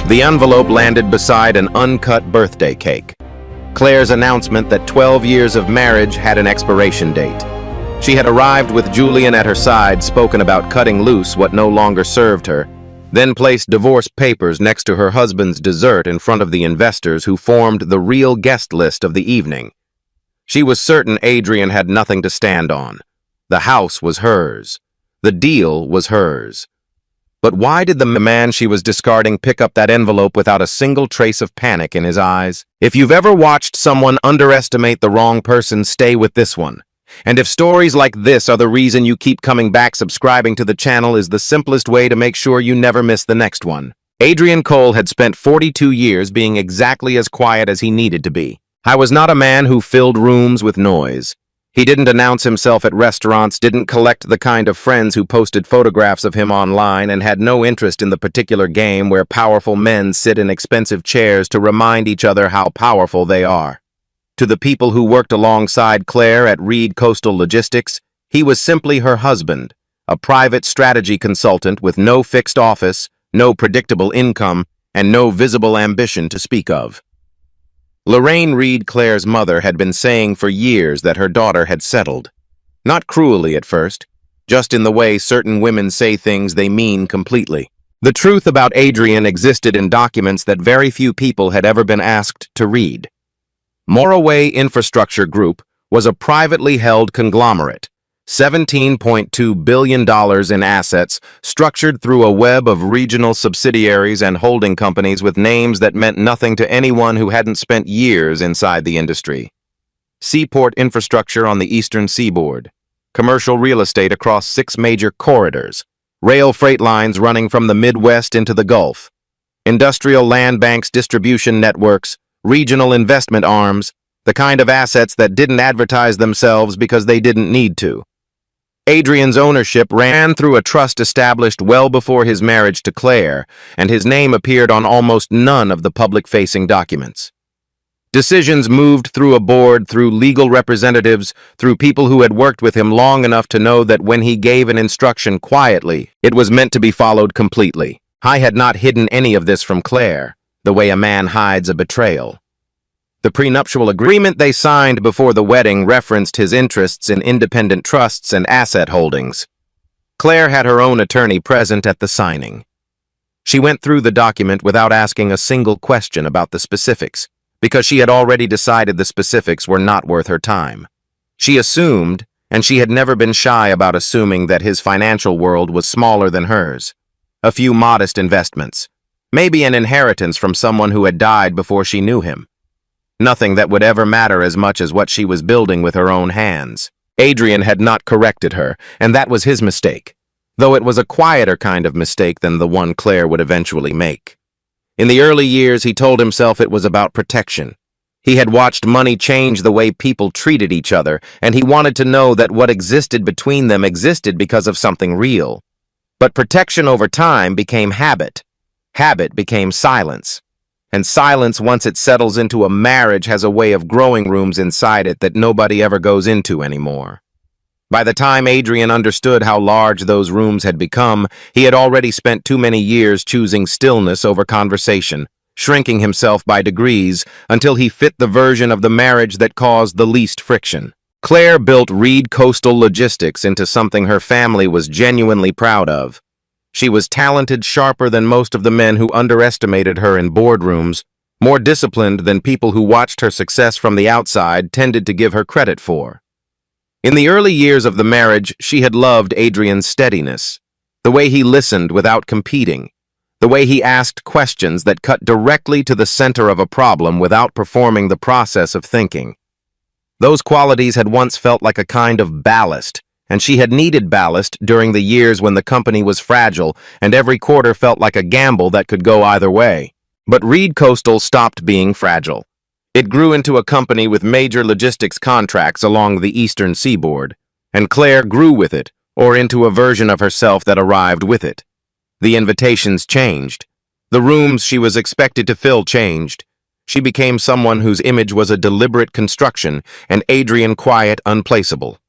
The envelope landed beside an uncut birthday cake. Claire's announcement that 12 years of marriage had an expiration date. She had arrived with Julian at her side, spoken about cutting loose what no longer served her, then placed divorce papers next to her husband's dessert in front of the investors who formed the real guest list of the evening. She was certain Adrian had nothing to stand on. The house was hers. The deal was hers. But why did the man she was discarding pick up that envelope without a single trace of panic in his eyes? If you've ever watched someone underestimate the wrong person, stay with this one. And if stories like this are the reason you keep coming back, subscribing to the channel is the simplest way to make sure you never miss the next one. Adrian Cole had spent 42 years being exactly as quiet as he needed to be. I was not a man who filled rooms with noise. He didn't announce himself at restaurants, didn't collect the kind of friends who posted photographs of him online, and had no interest in the particular game where powerful men sit in expensive chairs to remind each other how powerful they are. To the people who worked alongside Claire at Reed Coastal Logistics, he was simply her husband, a private strategy consultant with no fixed office, no predictable income, and no visible ambition to speak of. Lorraine Reed, Claire's mother, had been saying for years that her daughter had settled. Not cruelly at first, just in the way certain women say things they mean completely. The truth about Adrian existed in documents that very few people had ever been asked to read. Moraway Infrastructure Group was a privately held conglomerate, $17.2 billion in assets, structured through a web of regional subsidiaries and holding companies with names that meant nothing to anyone who hadn't spent years inside the industry. Seaport infrastructure on the eastern seaboard, commercial real estate across 6 major corridors, rail freight lines running from the Midwest into the Gulf, industrial land banks, distribution networks, regional investment arms, the kind of assets that didn't advertise themselves because they didn't need to. Adrian's ownership ran through a trust established well before his marriage to Claire, and his name appeared on almost none of the public-facing documents. Decisions moved through a board, through legal representatives, through people who had worked with him long enough to know that when he gave an instruction quietly, it was meant to be followed completely. I had not hidden any of this from Claire, the way a man hides a betrayal. The prenuptial agreement they signed before the wedding referenced his interests in independent trusts and asset holdings. Claire had her own attorney present at the signing. She went through the document without asking a single question about the specifics, because she had already decided the specifics were not worth her time. She assumed, and she had never been shy about assuming, that his financial world was smaller than hers. A few modest investments, maybe an inheritance from someone who had died before she knew him. Nothing that would ever matter as much as what she was building with her own hands. Adrian had not corrected her, and that was his mistake, though it was a quieter kind of mistake than the one Claire would eventually make. In the early years, he told himself it was about protection. He had watched money change the way people treated each other, and he wanted to know that what existed between them existed because of something real. But protection over time became habit. Habit became silence. And silence, once it settles into a marriage, has a way of growing rooms inside it that nobody ever goes into anymore. By the time Adrian understood how large those rooms had become, he had already spent too many years choosing stillness over conversation, shrinking himself by degrees until he fit the version of the marriage that caused the least friction. Claire built Reed Coastal Logistics into something her family was genuinely proud of. She was talented, sharper than most of the men who underestimated her in boardrooms, more disciplined than people who watched her success from the outside tended to give her credit for. In the early years of the marriage, she had loved Adrian's steadiness, the way he listened without competing, the way he asked questions that cut directly to the center of a problem without performing the process of thinking. Those qualities had once felt like a kind of ballast, and she had needed ballast during the years when the company was fragile and every quarter felt like a gamble that could go either way. But Reed Coastal stopped being fragile. It grew into a company with major logistics contracts along the eastern seaboard, and Claire grew with it, or into a version of herself that arrived with it. The invitations changed. The rooms she was expected to fill changed. She became someone whose image was a deliberate construction, and Adrian quiet, unplaceable.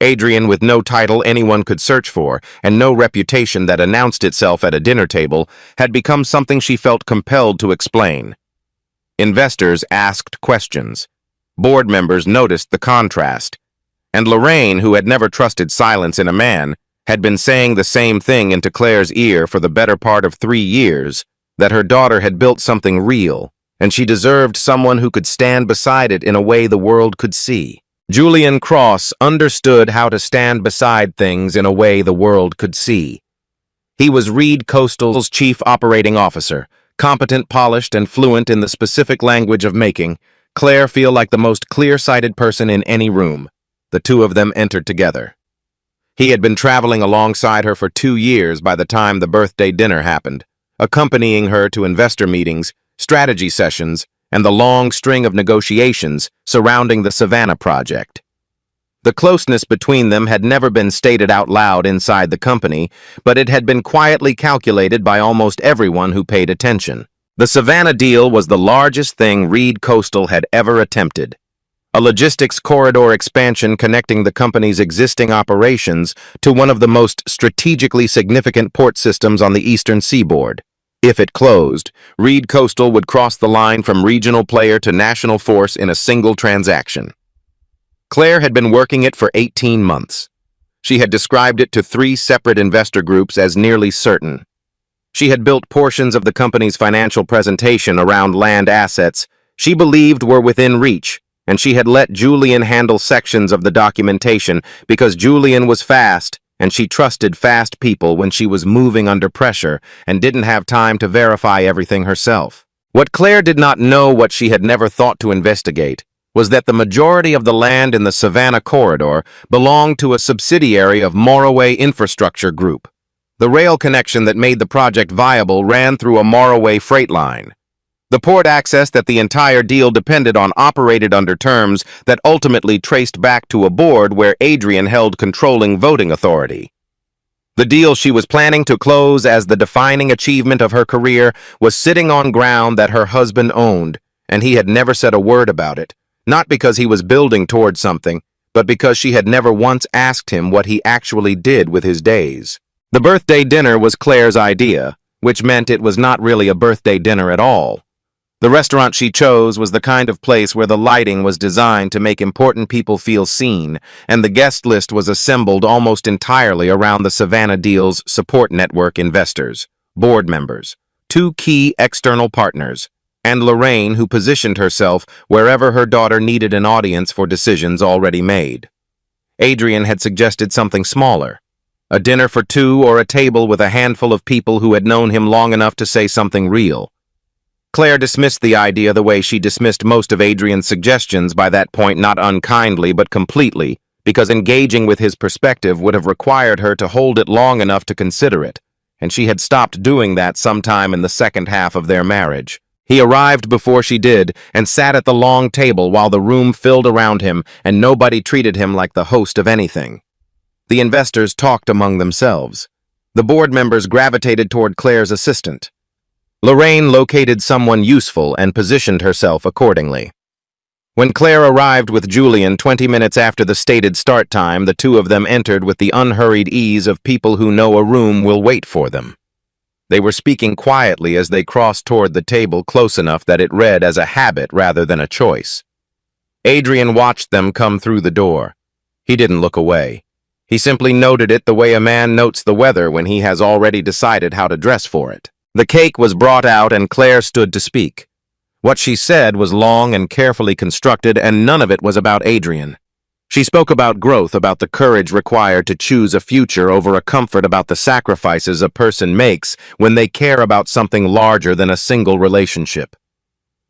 Adrian, with no title anyone could search for, and no reputation that announced itself at a dinner table, had become something she felt compelled to explain. Investors asked questions. Board members noticed the contrast. And Lorraine, who had never trusted silence in a man, had been saying the same thing into Claire's ear for the better part of 3 years, that her daughter had built something real, and she deserved someone who could stand beside it in a way the world could see. Julian Cross understood how to stand beside things in a way the world could see. He was Reed Coastal's chief operating officer, competent, polished, and fluent in the specific language of making Claire feel like the most clear-sighted person in any room. The two of them entered together. He had been traveling alongside her for 2 years by the time the birthday dinner happened, accompanying her to investor meetings, strategy sessions, and the long string of negotiations surrounding the Savannah project. The closeness between them had never been stated out loud inside the company, but it had been quietly calculated by almost everyone who paid attention. The Savannah deal was the largest thing Reed Coastal had ever attempted. A logistics corridor expansion connecting the company's existing operations to one of the most strategically significant port systems on the eastern seaboard. If it closed, Reed Coastal would cross the line from regional player to national force in a single transaction. Claire had been working it for 18 months. She had described it to 3 separate investor groups as nearly certain. She had built portions of the company's financial presentation around land assets she believed were within reach, and she had let Julian handle sections of the documentation because Julian was fast, and she trusted fast people when she was moving under pressure and didn't have time to verify everything herself. What Claire did not know, what she had never thought to investigate, was that the majority of the land in the Savannah corridor belonged to a subsidiary of Moraway Infrastructure Group. The rail connection that made the project viable ran through a Moraway freight line. The port access that the entire deal depended on operated under terms that ultimately traced back to a board where Adrian held controlling voting authority. The deal she was planning to close as the defining achievement of her career was sitting on ground that her husband owned, and he had never said a word about it, not because he was building towards something, but because she had never once asked him what he actually did with his days. The birthday dinner was Claire's idea, which meant it was not really a birthday dinner at all. The restaurant she chose was the kind of place where the lighting was designed to make important people feel seen, and the guest list was assembled almost entirely around the Savannah deal's support network investors, board members, 2 key external partners, and Lorraine, who positioned herself wherever her daughter needed an audience for decisions already made. Adrian had suggested something smaller, a dinner for 2 or a table with a handful of people who had known him long enough to say something real. Claire dismissed the idea the way she dismissed most of Adrian's suggestions by that point, not unkindly but completely, because engaging with his perspective would have required her to hold it long enough to consider it, and she had stopped doing that sometime in the second half of their marriage. He arrived before she did and sat at the long table while the room filled around him and nobody treated him like the host of anything. The investors talked among themselves. The board members gravitated toward Claire's assistant. Lorraine located someone useful and positioned herself accordingly. When Claire arrived with Julian 20 minutes after the stated start time, the two of them entered with the unhurried ease of people who know a room will wait for them. They were speaking quietly as they crossed toward the table close enough that it read as a habit rather than a choice. Adrian watched them come through the door. He didn't look away. He simply noted it the way a man notes the weather when he has already decided how to dress for it. The cake was brought out and Claire stood to speak. What she said was long and carefully constructed, and none of it was about Adrian. She spoke about growth, about the courage required to choose a future over a comfort, about the sacrifices a person makes when they care about something larger than a single relationship.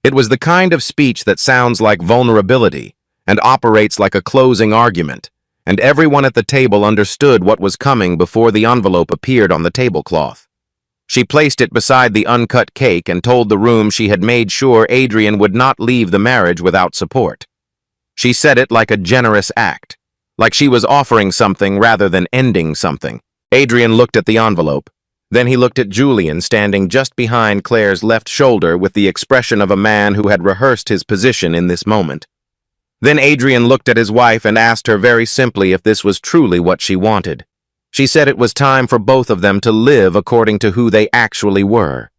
It was the kind of speech that sounds like vulnerability and operates like a closing argument, and everyone at the table understood what was coming before the envelope appeared on the tablecloth. She placed it beside the uncut cake and told the room she had made sure Adrian would not leave the marriage without support. She said it like a generous act, like she was offering something rather than ending something. Adrian looked at the envelope. Then he looked at Julian, standing just behind Claire's left shoulder with the expression of a man who had rehearsed his position in this moment. Then Adrian looked at his wife and asked her very simply if this was truly what she wanted. She said it was time for both of them to live according to who they actually were.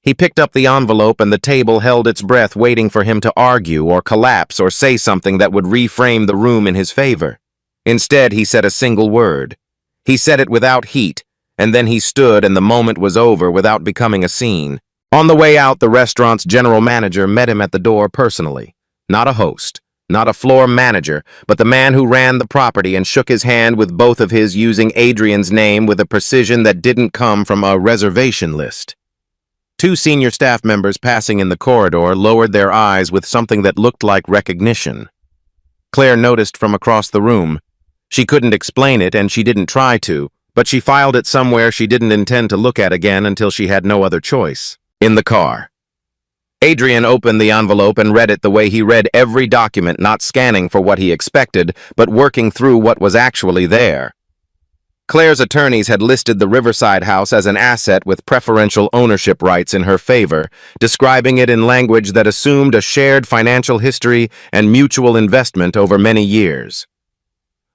He picked up the envelope and the table held its breath, waiting for him to argue or collapse or say something that would reframe the room in his favor. Instead, he said a single word. He said it without heat, and then he stood and the moment was over without becoming a scene. On the way out, the restaurant's general manager met him at the door personally. Not a host, not a floor manager, but the man who ran the property, and shook his hand with both of his, using Adrian's name with a precision that didn't come from a reservation list. Two senior staff members passing in the corridor lowered their eyes with something that looked like recognition. Claire noticed from across the room. She couldn't explain it, and she didn't try to, but she filed it somewhere she didn't intend to look at again until she had no other choice. In the car. Adrian opened the envelope and read it the way he read every document, not scanning for what he expected, but working through what was actually there. Claire's attorneys had listed the Riverside house as an asset with preferential ownership rights in her favor, describing it in language that assumed a shared financial history and mutual investment over many years.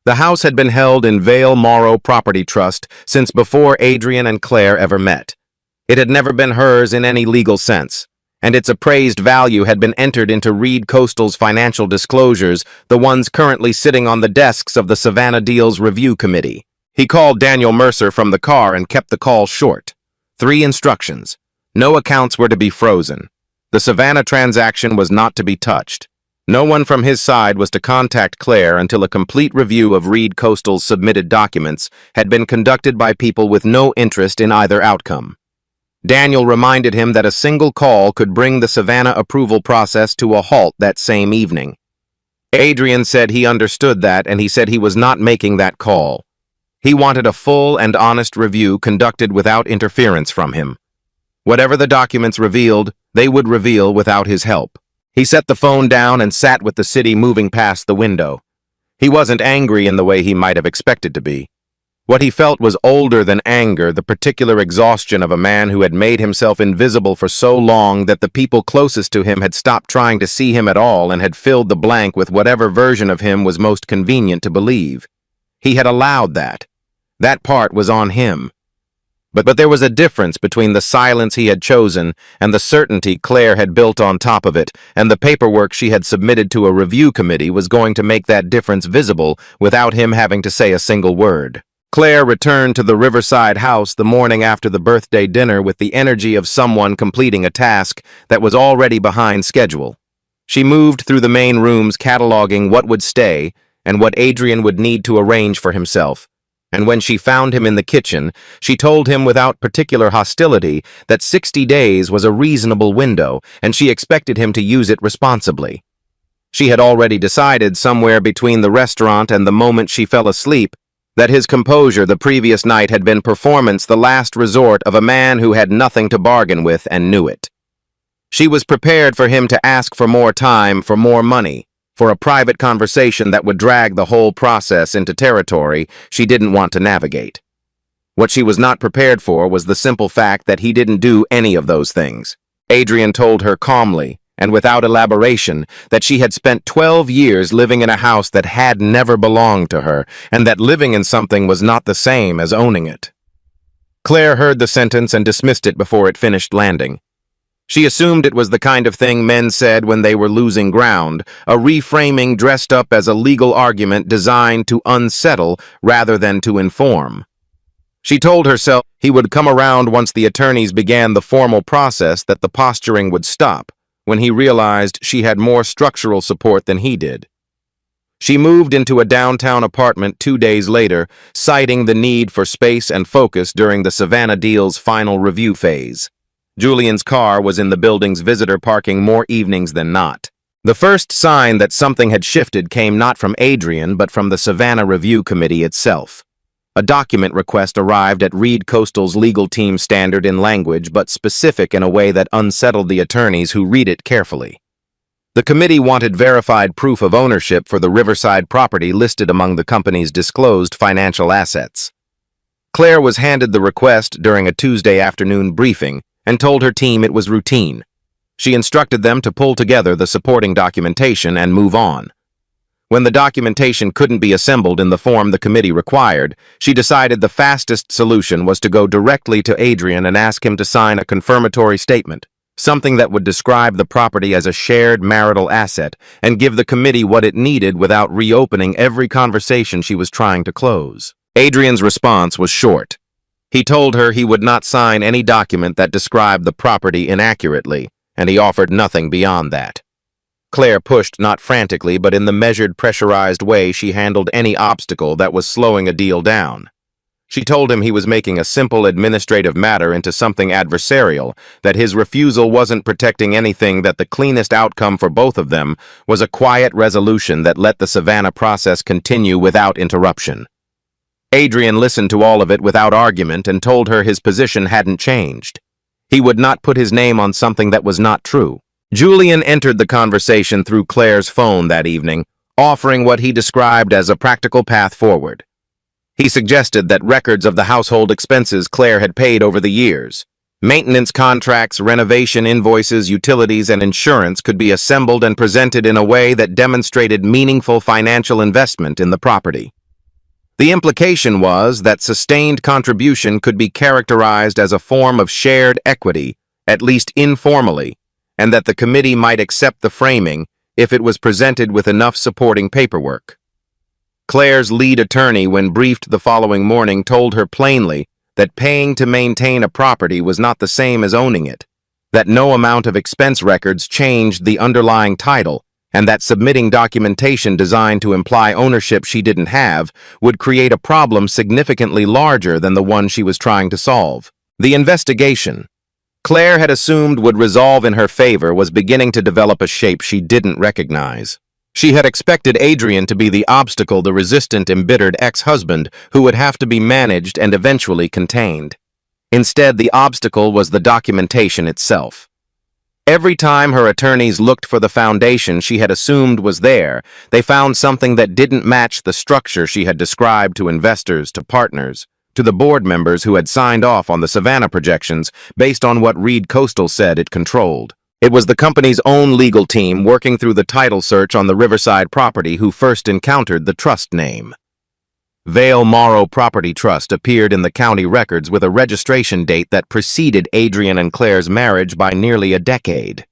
The house had been held in Vale Morrow Property Trust since before Adrian and Claire ever met. It had never been hers in any legal sense, and its appraised value had been entered into Reed Coastal's financial disclosures, the ones currently sitting on the desks of the Savannah Deals Review Committee. He called Daniel Mercer from the car and kept the call short. 3 instructions. No accounts were to be frozen. The Savannah transaction was not to be touched. No one from his side was to contact Claire until a complete review of Reed Coastal's submitted documents had been conducted by people with no interest in either outcome. Daniel reminded him that a single call could bring the Savannah approval process to a halt that same evening. Adrian said he understood that, and he said he was not making that call. He wanted a full and honest review conducted without interference from him. Whatever the documents revealed, they would reveal without his help. He set the phone down and sat with the city moving past the window. He wasn't angry in the way he might have expected to be. What he felt was older than anger, the particular exhaustion of a man who had made himself invisible for so long that the people closest to him had stopped trying to see him at all and had filled the blank with whatever version of him was most convenient to believe. He had allowed that. That part was on him. But there was a difference between the silence he had chosen and the certainty Claire had built on top of it, and the paperwork she had submitted to a review committee was going to make that difference visible without him having to say a single word. Claire returned to the Riverside house the morning after the birthday dinner with the energy of someone completing a task that was already behind schedule. She moved through the main rooms cataloging what would stay and what Adrian would need to arrange for himself. And when she found him in the kitchen, she told him without particular hostility that 60 days was a reasonable window, and she expected him to use it responsibly. She had already decided somewhere between the restaurant and the moment she fell asleep that his composure the previous night had been performance, the last resort of a man who had nothing to bargain with and knew it. She was prepared for him to ask for more time, for more money, for a private conversation that would drag the whole process into territory she didn't want to navigate. What she was not prepared for was the simple fact that he didn't do any of those things. Adrian told her calmly, and without elaboration, that she had spent 12 years living in a house that had never belonged to her, and that living in something was not the same as owning it. Claire heard the sentence and dismissed it before it finished landing. She assumed it was the kind of thing men said when they were losing ground, a reframing dressed up as a legal argument designed to unsettle rather than to inform. She told herself he would come around once the attorneys began the formal process, that the posturing would stop, when he realized she had more structural support than he did. She moved into a downtown apartment 2 days later, citing the need for space and focus during the Savannah Deal's final review phase. Julian's car was in the building's visitor parking more evenings than not. The first sign that something had shifted came not from Adrian, but from the Savannah Review Committee itself. A document request arrived at Reed Coastal's legal team, standard in language, but specific in a way that unsettled the attorneys who read it carefully. The committee wanted verified proof of ownership for the Riverside property listed among the company's disclosed financial assets. Claire was handed the request during a Tuesday afternoon briefing and told her team it was routine. She instructed them to pull together the supporting documentation and move on. When the documentation couldn't be assembled in the form the committee required, she decided the fastest solution was to go directly to Adrian and ask him to sign a confirmatory statement, something that would describe the property as a shared marital asset and give the committee what it needed without reopening every conversation she was trying to close. Adrian's response was short. He told her he would not sign any document that described the property inaccurately, and he offered nothing beyond that. Claire pushed not frantically, but in the measured, pressurized way she handled any obstacle that was slowing a deal down. She told him he was making a simple administrative matter into something adversarial, that his refusal wasn't protecting anything, that the cleanest outcome for both of them was a quiet resolution that let the Savannah process continue without interruption. Adrian listened to all of it without argument and told her his position hadn't changed. He would not put his name on something that was not true. Julian entered the conversation through Claire's phone that evening, offering what he described as a practical path forward. He suggested that records of the household expenses Claire had paid over the years, maintenance contracts, renovation invoices, utilities, and insurance could be assembled and presented in a way that demonstrated meaningful financial investment in the property. The implication was that sustained contribution could be characterized as a form of shared equity, at least informally, and that the committee might accept the framing if it was presented with enough supporting paperwork. Claire's lead attorney, when briefed the following morning, told her plainly that paying to maintain a property was not the same as owning it, that no amount of expense records changed the underlying title, and that submitting documentation designed to imply ownership she didn't have would create a problem significantly larger than the one she was trying to solve. The investigation Claire had assumed would resolve in her favor was beginning to develop a shape she didn't recognize. She had expected Adrian to be the obstacle, the resistant, embittered ex-husband who would have to be managed and eventually contained. Instead, the obstacle was the documentation itself. Every time her attorneys looked for the foundation she had assumed was there, they found something that didn't match the structure she had described to investors, to partners, to the board members who had signed off on the Savannah projections based on what Reed Coastal said it controlled. It was the company's own legal team working through the title search on the Riverside property who first encountered the trust name. Vale Morrow Property Trust appeared in the county records with a registration date that preceded Adrian and Claire's marriage by nearly a decade.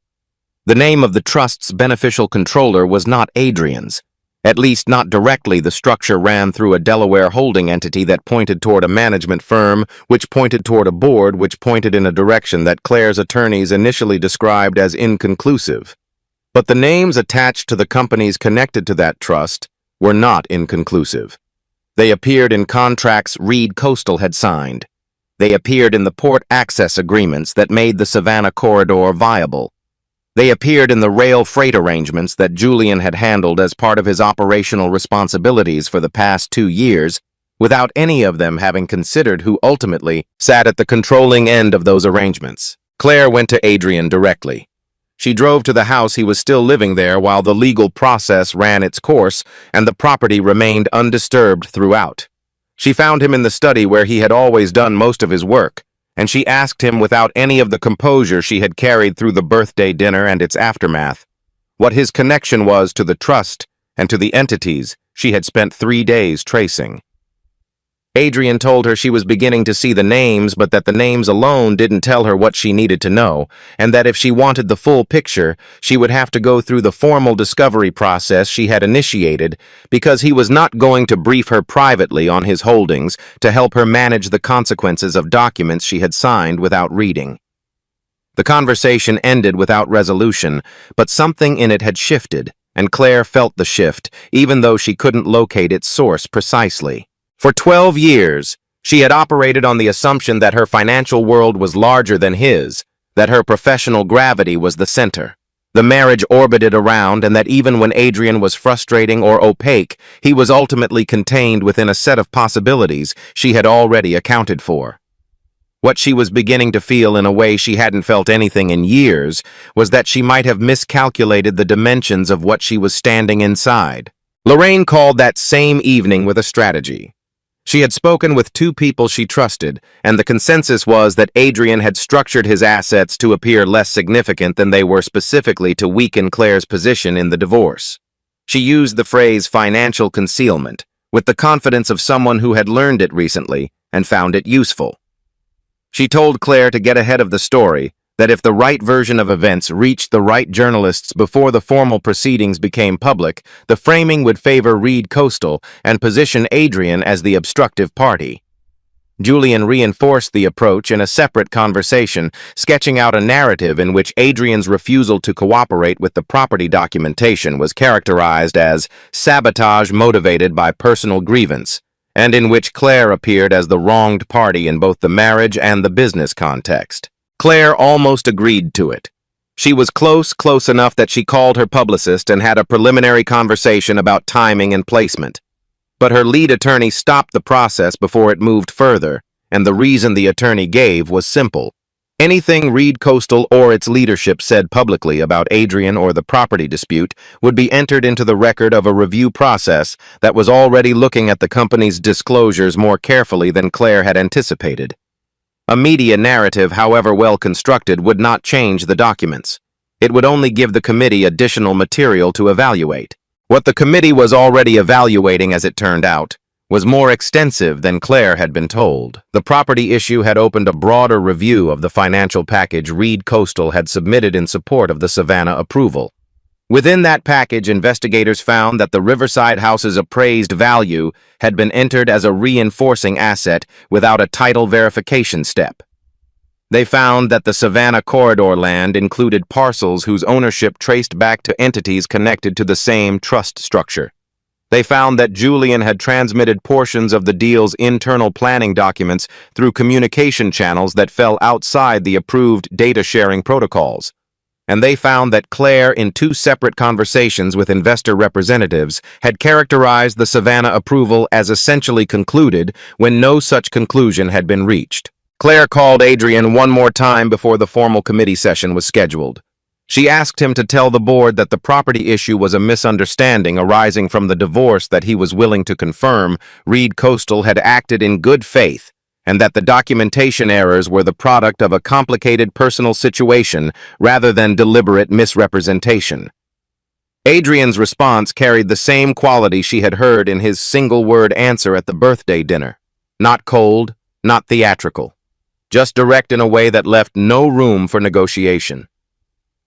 The name of the trust's beneficial controller was not Adrian's. At least not directly. The structure ran through a Delaware holding entity that pointed toward a management firm, which pointed toward a board, which pointed in a direction that Claire's attorneys initially described as inconclusive. But the names attached to the companies connected to that trust were not inconclusive. They appeared in contracts Reed Coastal had signed. They appeared in the port access agreements that made the Savannah corridor viable. They appeared in the rail freight arrangements that Julian had handled as part of his operational responsibilities for the past 2 years, without any of them having considered who ultimately sat at the controlling end of those arrangements. Claire went to Adrian directly. She drove to the house. He was still living there while the legal process ran its course, and the property remained undisturbed throughout. She found him in the study where he had always done most of his work, and she asked him, without any of the composure she had carried through the birthday dinner and its aftermath, what his connection was to the trust and to the entities she had spent 3 days tracing. Adrian told her she was beginning to see the names, but that the names alone didn't tell her what she needed to know, and that if she wanted the full picture, she would have to go through the formal discovery process she had initiated, because he was not going to brief her privately on his holdings to help her manage the consequences of documents she had signed without reading. The conversation ended without resolution, but something in it had shifted, and Claire felt the shift, even though she couldn't locate its source precisely. For 12 years, she had operated on the assumption that her financial world was larger than his, that her professional gravity was the center. The marriage orbited around, and that even when Adrian was frustrating or opaque, he was ultimately contained within a set of possibilities she had already accounted for. What she was beginning to feel, in a way she hadn't felt anything in years, was that she might have miscalculated the dimensions of what she was standing inside. Lorraine called that same evening with a strategy. She had spoken with two people she trusted, and the consensus was that Adrian had structured his assets to appear less significant than they were specifically to weaken Claire's position in the divorce. She used the phrase financial concealment, with the confidence of someone who had learned it recently and found it useful. She told Claire to get ahead of the story, that if the right version of events reached the right journalists before the formal proceedings became public, the framing would favor Reed Coastal and position Adrian as the obstructive party. Julian reinforced the approach in a separate conversation, sketching out a narrative in which Adrian's refusal to cooperate with the property documentation was characterized as sabotage motivated by personal grievance, and in which Claire appeared as the wronged party in both the marriage and the business context. Claire almost agreed to it. She was close enough that she called her publicist and had a preliminary conversation about timing and placement. But her lead attorney stopped the process before it moved further, and the reason the attorney gave was simple. Anything Reed Coastal or its leadership said publicly about Adrian or the property dispute would be entered into the record of a review process that was already looking at the company's disclosures more carefully than Claire had anticipated. A media narrative, however well constructed, would not change the documents. It would only give the committee additional material to evaluate. What the committee was already evaluating, as it turned out, was more extensive than Claire had been told. The property issue had opened a broader review of the financial package Reed Coastal had submitted in support of the Savannah approval. Within that package, investigators found that the Riverside House's appraised value had been entered as a reinforcing asset without a title verification step. They found that the Savannah corridor land included parcels whose ownership traced back to entities connected to the same trust structure. They found that Julian had transmitted portions of the deal's internal planning documents through communication channels that fell outside the approved data-sharing protocols. And they found that Claire, in two separate conversations with investor representatives, had characterized the Savannah approval as essentially concluded when no such conclusion had been reached. Claire called Adrian one more time before the formal committee session was scheduled. She asked him to tell the board that the property issue was a misunderstanding arising from the divorce that he was willing to confirm Reed Coastal had acted in good faith, and that the documentation errors were the product of a complicated personal situation rather than deliberate misrepresentation. Adrian's response carried the same quality she had heard in his single-word answer at the birthday dinner. Not cold, not theatrical. Just direct in a way that left no room for negotiation.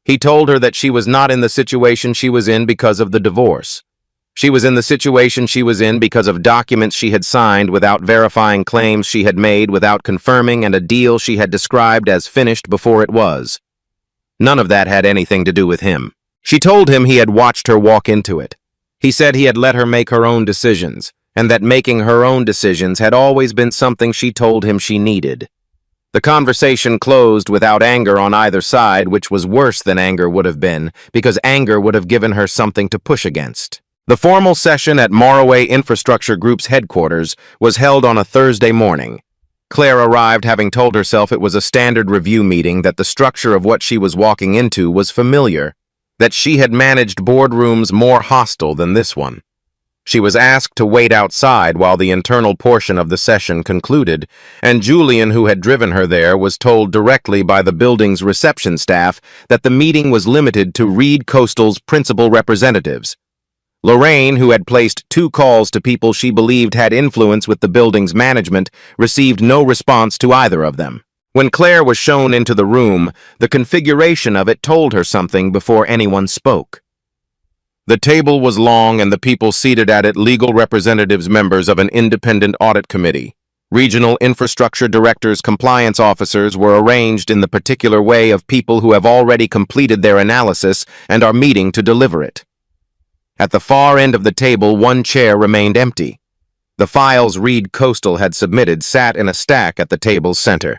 He told her that she was not in the situation she was in because of the divorce. She was in the situation she was in because of documents she had signed without verifying claims she had made without confirming, and a deal she had described as finished before it was. None of that had anything to do with him. She told him he had watched her walk into it. He said he had let her make her own decisions, and that making her own decisions had always been something she told him she needed. The conversation closed without anger on either side, which was worse than anger would have been, because anger would have given her something to push against. The formal session at Moraway Infrastructure Group's headquarters was held on a Thursday morning. Claire arrived having told herself it was a standard review meeting, that the structure of what she was walking into was familiar, that she had managed boardrooms more hostile than this one. She was asked to wait outside while the internal portion of the session concluded, and Julian, who had driven her there, was told directly by the building's reception staff that the meeting was limited to Reed Coastal's principal representatives. Lorraine, who had placed 2 calls to people she believed had influence with the building's management, received no response to either of them. When Claire was shown into the room, the configuration of it told her something before anyone spoke. The table was long, and the people seated at it legal representatives, members of an independent audit committee. Regional infrastructure directors, compliance officers were arranged in the particular way of people who have already completed their analysis and are meeting to deliver it. At the far end of the table, one chair remained empty. The files Reed Coastal had submitted sat in a stack at the table's center.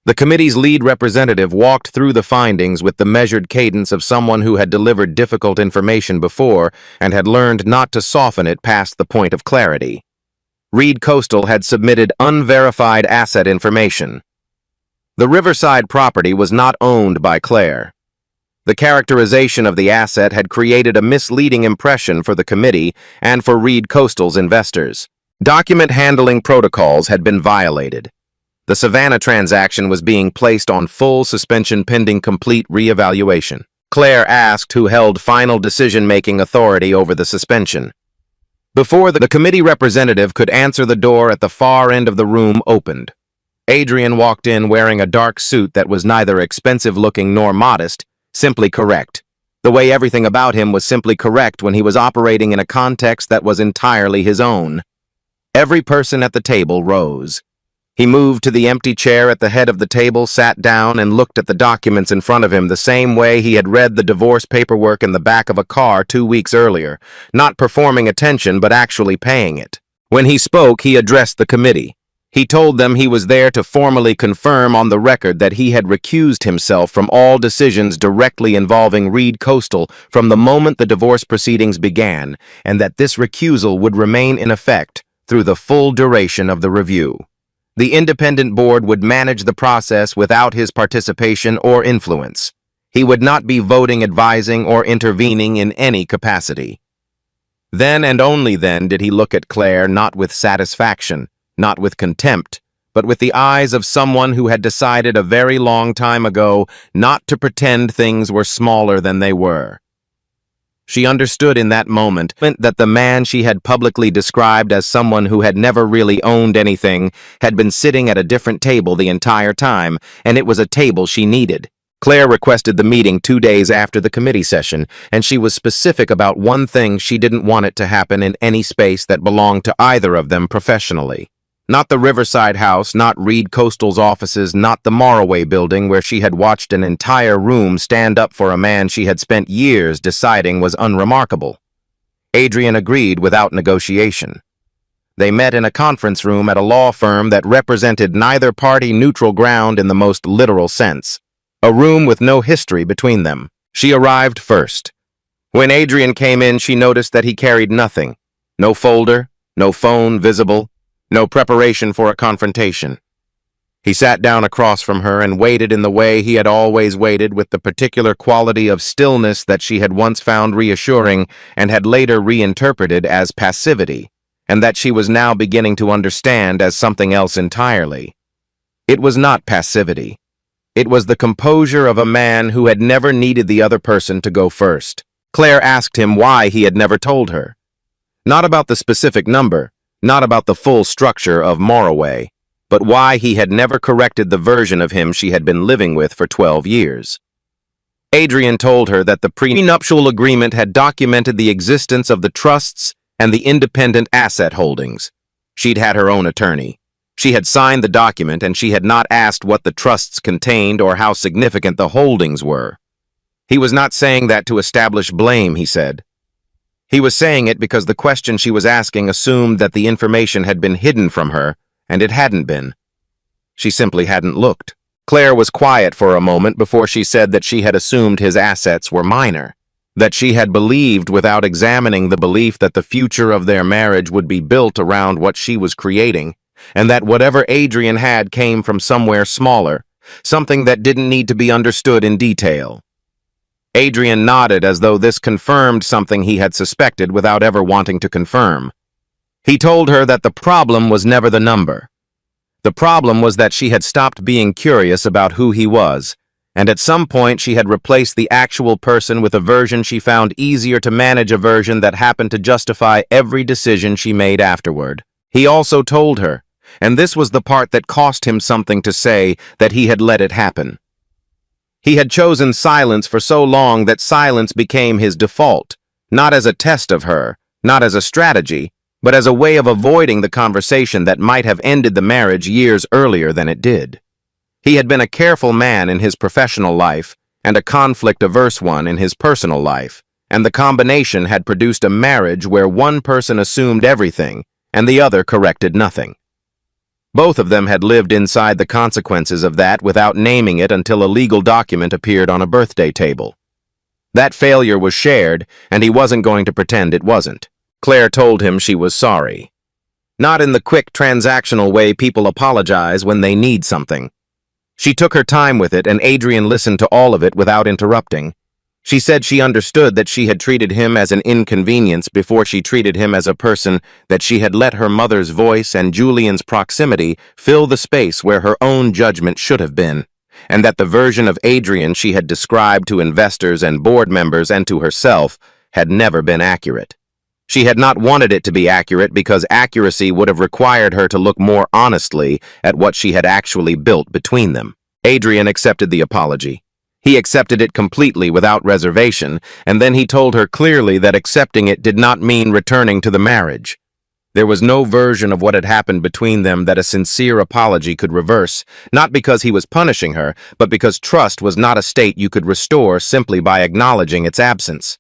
The committee's lead representative walked through the findings with the measured cadence of someone who had delivered difficult information before and had learned not to soften it past the point of clarity. Reed Coastal had submitted unverified asset information. The Riverside property was not owned by Claire. The characterization of the asset had created a misleading impression for the committee and for Reed Coastal's investors. Document handling protocols had been violated. The Savannah transaction was being placed on full suspension pending complete reevaluation. Claire asked who held final decision-making authority over the suspension. Before the committee representative could answer, the door at the far end of the room opened. Adrian walked in wearing a dark suit that was neither expensive-looking nor modest, simply correct. The way everything about him was simply correct when he was operating in a context that was entirely his own. Every person at the table rose. He moved to the empty chair at the head of the table, sat down, and looked at the documents in front of him the same way he had read the divorce paperwork in the back of a car 2 weeks earlier, not performing attention but actually paying it. When he spoke, he addressed the committee. He told them he was there to formally confirm on the record that he had recused himself from all decisions directly involving Reed Coastal from the moment the divorce proceedings began, and that this recusal would remain in effect through the full duration of the review. The independent board would manage the process without his participation or influence. He would not be voting, advising, or intervening in any capacity. Then and only then did he look at Claire, not with satisfaction, not with contempt, but with the eyes of someone who had decided a very long time ago not to pretend things were smaller than they were. She understood in that moment that the man she had publicly described as someone who had never really owned anything had been sitting at a different table the entire time, and it was a table she needed. Claire requested the meeting 2 days after the committee session, and she was specific about one thing: she didn't want it to happen in any space that belonged to either of them professionally. Not the Riverside house, not Reed Coastal's offices, not the Morroway building where she had watched an entire room stand up for a man she had spent years deciding was unremarkable. Adrian agreed without negotiation. They met in a conference room at a law firm that represented neither party neutral ground in the most literal sense. A room with no history between them. She arrived first. When Adrian came in, she noticed that he carried nothing. No folder, no phone visible, no preparation for a confrontation. He sat down across from her and waited in the way he had always waited, with the particular quality of stillness that she had once found reassuring and had later reinterpreted as passivity, and that she was now beginning to understand as something else entirely. It was not passivity. It was the composure of a man who had never needed the other person to go first. Claire asked him why he had never told her. Not about the specific number, not about the full structure of Morroway, but why he had never corrected the version of him she had been living with for 12 years. Adrian told her that the prenuptial agreement had documented the existence of the trusts and the independent asset holdings. She'd had her own attorney. She had signed the document, and she had not asked what the trusts contained or how significant the holdings were. He was not saying that to establish blame, he said. He was saying it because the question she was asking assumed that the information had been hidden from her, and it hadn't been. She simply hadn't looked. Claire was quiet for a moment before she said that she had assumed his assets were minor, that she had believed without examining the belief that the future of their marriage would be built around what she was creating, and that whatever Adrian had came from somewhere smaller, something that didn't need to be understood in detail. Adrian nodded as though this confirmed something he had suspected without ever wanting to confirm. He told her that the problem was never the number. The problem was that she had stopped being curious about who he was, and at some point she had replaced the actual person with a version she found easier to manage, a version that happened to justify every decision she made afterward. He also told her, and this was the part that cost him something to say, that he had let it happen. He had chosen silence for so long that silence became his default, not as a test of her, not as a strategy, but as a way of avoiding the conversation that might have ended the marriage years earlier than it did. He had been a careful man in his professional life and a conflict-averse one in his personal life, and the combination had produced a marriage where one person assumed everything and the other corrected nothing. Both of them had lived inside the consequences of that without naming it until a legal document appeared on a birthday table. That failure was shared, and he wasn't going to pretend it wasn't. Claire told him she was sorry. Not in the quick transactional way people apologize when they need something. She took her time with it, and Adrian listened to all of it without interrupting. She said she understood that she had treated him as an inconvenience before she treated him as a person, that she had let her mother's voice and Julian's proximity fill the space where her own judgment should have been, and that the version of Adrian she had described to investors and board members and to herself had never been accurate. She had not wanted it to be accurate because accuracy would have required her to look more honestly at what she had actually built between them. Adrian accepted the apology. He accepted it completely without reservation, and then he told her clearly that accepting it did not mean returning to the marriage. There was no version of what had happened between them that a sincere apology could reverse, not because he was punishing her, but because trust was not a state you could restore simply by acknowledging its absence.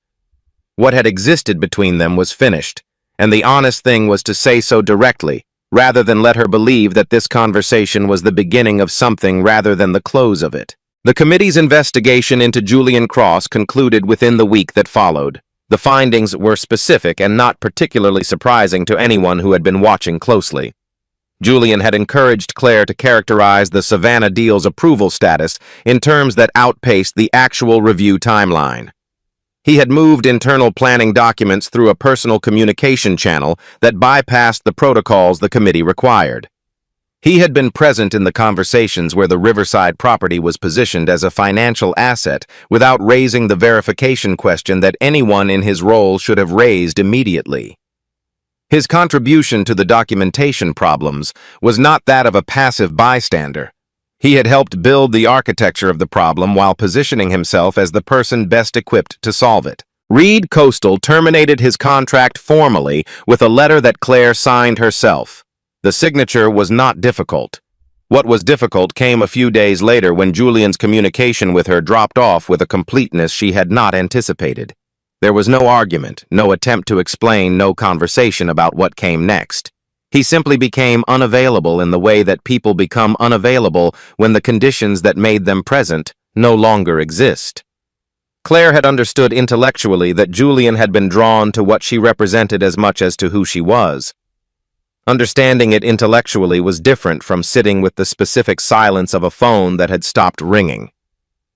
What had existed between them was finished, and the honest thing was to say so directly, rather than let her believe that this conversation was the beginning of something rather than the close of it. The committee's investigation into Julian Cross concluded within the week that followed. The findings were specific and not particularly surprising to anyone who had been watching closely. Julian had encouraged Claire to characterize the Savannah deal's approval status in terms that outpaced the actual review timeline. He had moved internal planning documents through a personal communication channel that bypassed the protocols the committee required. He had been present in the conversations where the Riverside property was positioned as a financial asset without raising the verification question that anyone in his role should have raised immediately. His contribution to the documentation problems was not that of a passive bystander. He had helped build the architecture of the problem while positioning himself as the person best equipped to solve it. Reed Coastal terminated his contract formally with a letter that Claire signed herself. The signature was not difficult. What was difficult came a few days later when Julian's communication with her dropped off with a completeness she had not anticipated. There was no argument, no attempt to explain, no conversation about what came next. He simply became unavailable in the way that people become unavailable when the conditions that made them present no longer exist. Claire had understood intellectually that Julian had been drawn to what she represented as much as to who she was. Understanding it intellectually was different from sitting with the specific silence of a phone that had stopped ringing.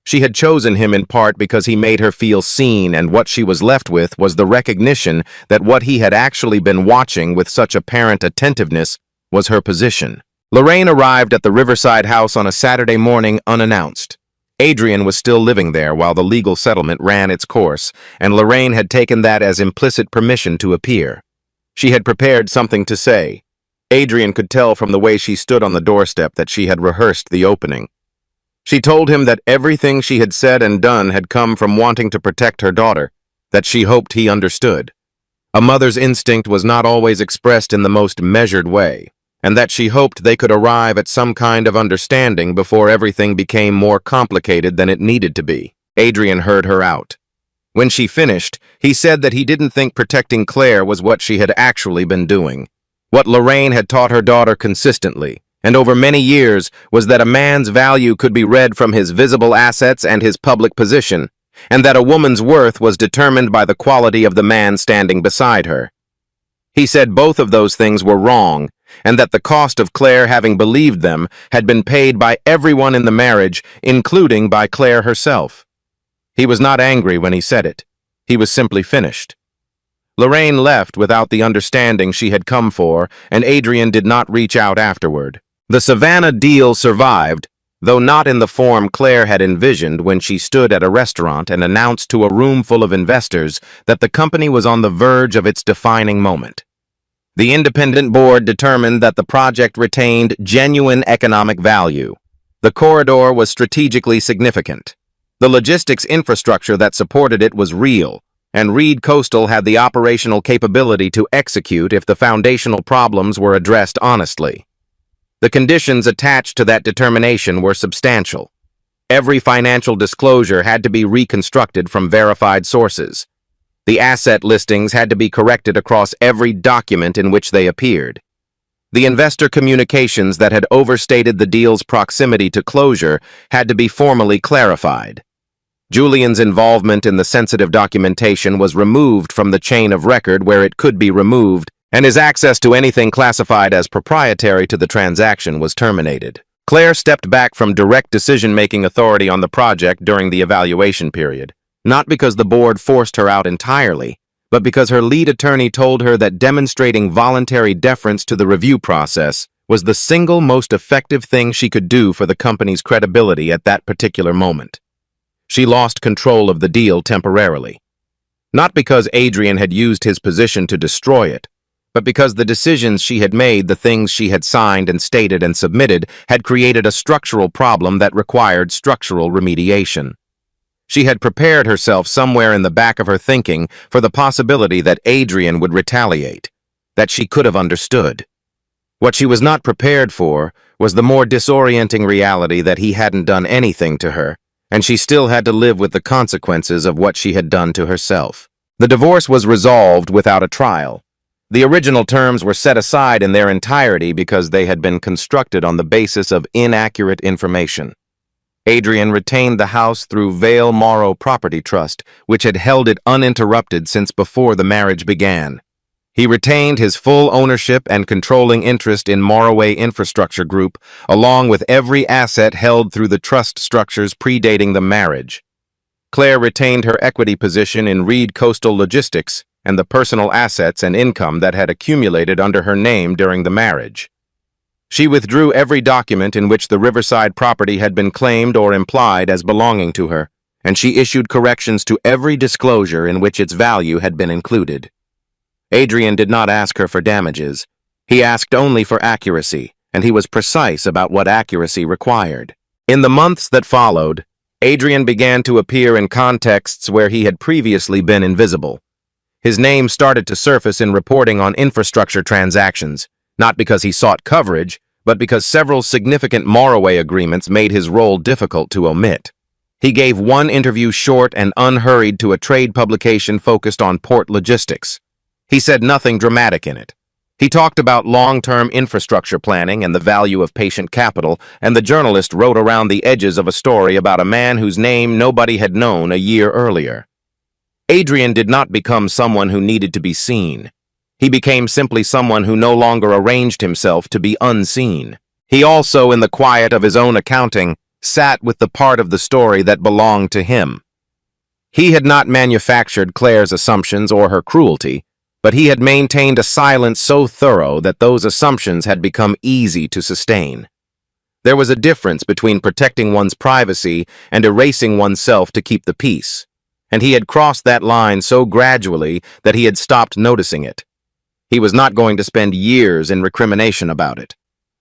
She had chosen him in part because he made her feel seen, and what she was left with was the recognition that what he had actually been watching with such apparent attentiveness was her position. Lorraine arrived at the Riverside house on a Saturday morning unannounced. Adrian was still living there while the legal settlement ran its course, and Lorraine had taken that as implicit permission to appear. She had prepared something to say. Adrian could tell from the way she stood on the doorstep that she had rehearsed the opening. She told him that everything she had said and done had come from wanting to protect her daughter, that she hoped he understood. A mother's instinct was not always expressed in the most measured way, and that she hoped they could arrive at some kind of understanding before everything became more complicated than it needed to be. Adrian heard her out. When she finished, he said that he didn't think protecting Claire was what she had actually been doing. What Lorraine had taught her daughter consistently, and over many years, was that a man's value could be read from his visible assets and his public position, and that a woman's worth was determined by the quality of the man standing beside her. He said both of those things were wrong, and that the cost of Claire having believed them had been paid by everyone in the marriage, including by Claire herself. He was not angry when he said it. He was simply finished. Lorraine left without the understanding she had come for, and Adrian did not reach out afterward. The Savannah deal survived, though not in the form Claire had envisioned when she stood at a restaurant and announced to a room full of investors that the company was on the verge of its defining moment. The independent board determined that the project retained genuine economic value. The corridor was strategically significant. The logistics infrastructure that supported it was real, and Reed Coastal had the operational capability to execute if the foundational problems were addressed honestly. The conditions attached to that determination were substantial. Every financial disclosure had to be reconstructed from verified sources. The asset listings had to be corrected across every document in which they appeared. The investor communications that had overstated the deal's proximity to closure had to be formally clarified. Julian's involvement in the sensitive documentation was removed from the chain of record where it could be removed, and his access to anything classified as proprietary to the transaction was terminated. Claire stepped back from direct decision-making authority on the project during the evaluation period. Not because the board forced her out entirely, but because her lead attorney told her that demonstrating voluntary deference to the review process was the single most effective thing she could do for the company's credibility at that particular moment. She lost control of the deal temporarily. Not because Adrian had used his position to destroy it, but because the decisions she had made, the things she had signed and stated and submitted, had created a structural problem that required structural remediation. She had prepared herself somewhere in the back of her thinking for the possibility that Adrian would retaliate, that she could have understood. What she was not prepared for was the more disorienting reality that he hadn't done anything to her, and she still had to live with the consequences of what she had done to herself. The divorce was resolved without a trial. The original terms were set aside in their entirety because they had been constructed on the basis of inaccurate information. Adrian retained the house through Vale Morrow Property Trust, which had held it uninterrupted since before the marriage began. He retained his full ownership and controlling interest in Morroway Infrastructure Group, along with every asset held through the trust structures predating the marriage. Claire retained her equity position in Reed Coastal Logistics and the personal assets and income that had accumulated under her name during the marriage. She withdrew every document in which the Riverside property had been claimed or implied as belonging to her, and she issued corrections to every disclosure in which its value had been included. Adrian did not ask her for damages. He asked only for accuracy, and he was precise about what accuracy required. In the months that followed, Adrian began to appear in contexts where he had previously been invisible. His name started to surface in reporting on infrastructure transactions, not because he sought coverage, but because several significant Morroway agreements made his role difficult to omit. He gave one interview short and unhurried to a trade publication focused on port logistics. He said nothing dramatic in it. He talked about long-term infrastructure planning and the value of patient capital, and the journalist wrote around the edges of a story about a man whose name nobody had known a year earlier. Adrian did not become someone who needed to be seen. He became simply someone who no longer arranged himself to be unseen. He also, in the quiet of his own accounting, sat with the part of the story that belonged to him. He had not manufactured Claire's assumptions or her cruelty, but he had maintained a silence so thorough that those assumptions had become easy to sustain. There was a difference between protecting one's privacy and erasing oneself to keep the peace, and he had crossed that line so gradually that he had stopped noticing it. He was not going to spend years in recrimination about it,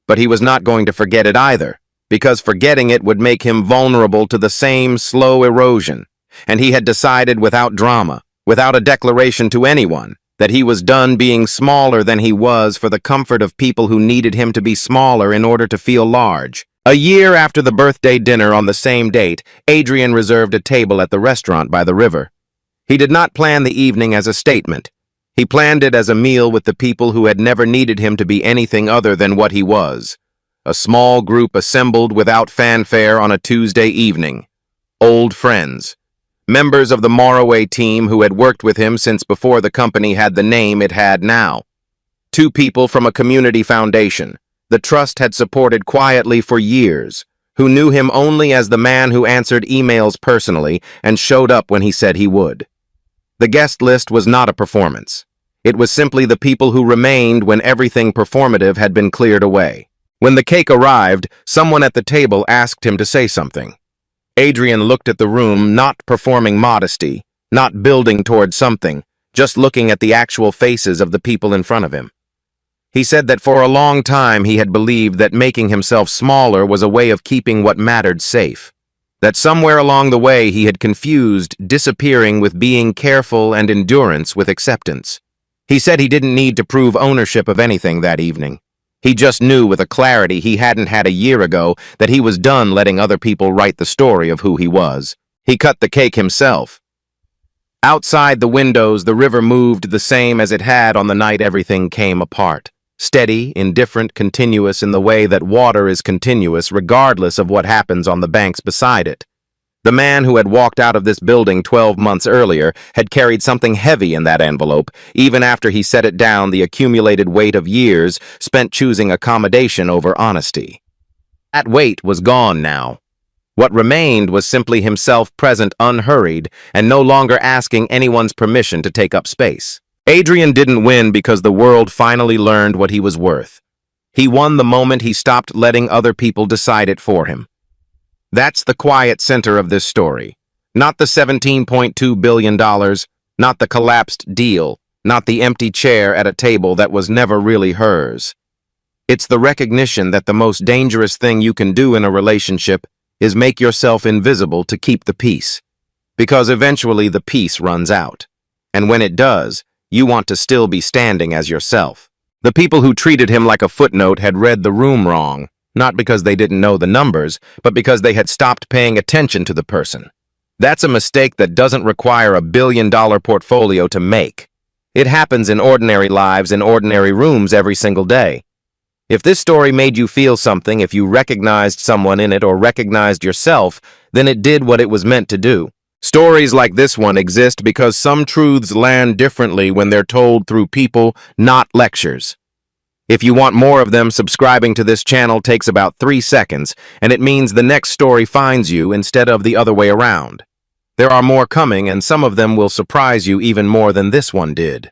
but he was not going to forget it either, because forgetting it would make him vulnerable to the same slow erosion, and he had decided without drama, without a declaration to anyone, that he was done being smaller than he was for the comfort of people who needed him to be smaller in order to feel large. A year after the birthday dinner on the same date, Adrian reserved a table at the restaurant by the river. He did not plan the evening as a statement. He planned it as a meal with the people who had never needed him to be anything other than what he was. A small group assembled without fanfare on a Tuesday evening. Old friends. Members of the Morroway team who had worked with him since before the company had the name it had now. 2 people from a community foundation the trust had supported quietly for years, who knew him only as the man who answered emails personally and showed up when he said he would. The guest list was not a performance. It was simply the people who remained when everything performative had been cleared away. When the cake arrived, someone at the table asked him to say something. Adrian looked at the room, not performing modesty, not building toward something, just looking at the actual faces of the people in front of him. He said that for a long time he had believed that making himself smaller was a way of keeping what mattered safe. That somewhere along the way he had confused disappearing with being careful and endurance with acceptance. He said he didn't need to prove ownership of anything that evening. He just knew with a clarity he hadn't had a year ago that he was done letting other people write the story of who he was. He cut the cake himself. Outside the windows, the river moved the same as it had on the night everything came apart. Steady, indifferent, continuous in the way that water is continuous regardless of what happens on the banks beside it. The man who had walked out of this building 12 months earlier had carried something heavy in that envelope, even after he set it down the accumulated weight of years spent choosing accommodation over honesty. That weight was gone now. What remained was simply himself present unhurried and no longer asking anyone's permission to take up space. Adrian didn't win because the world finally learned what he was worth. He won the moment he stopped letting other people decide it for him. That's the quiet center of this story. Not the $17.2 billion, not the collapsed deal, not the empty chair at a table that was never really hers. It's the recognition that the most dangerous thing you can do in a relationship is make yourself invisible to keep the peace. Because eventually the peace runs out. And when it does, you want to still be standing as yourself. The people who treated him like a footnote had read the room wrong, not because they didn't know the numbers, but because they had stopped paying attention to the person. That's a mistake that doesn't require a billion-dollar portfolio to make. It happens in ordinary lives in ordinary rooms every single day. If this story made you feel something, if you recognized someone in it or recognized yourself, then it did what it was meant to do. Stories like this one exist because some truths land differently when they're told through people, not lectures. If you want more of them, subscribing to this channel takes about 3 seconds, and it means the next story finds you instead of the other way around. There are more coming, and some of them will surprise you even more than this one did.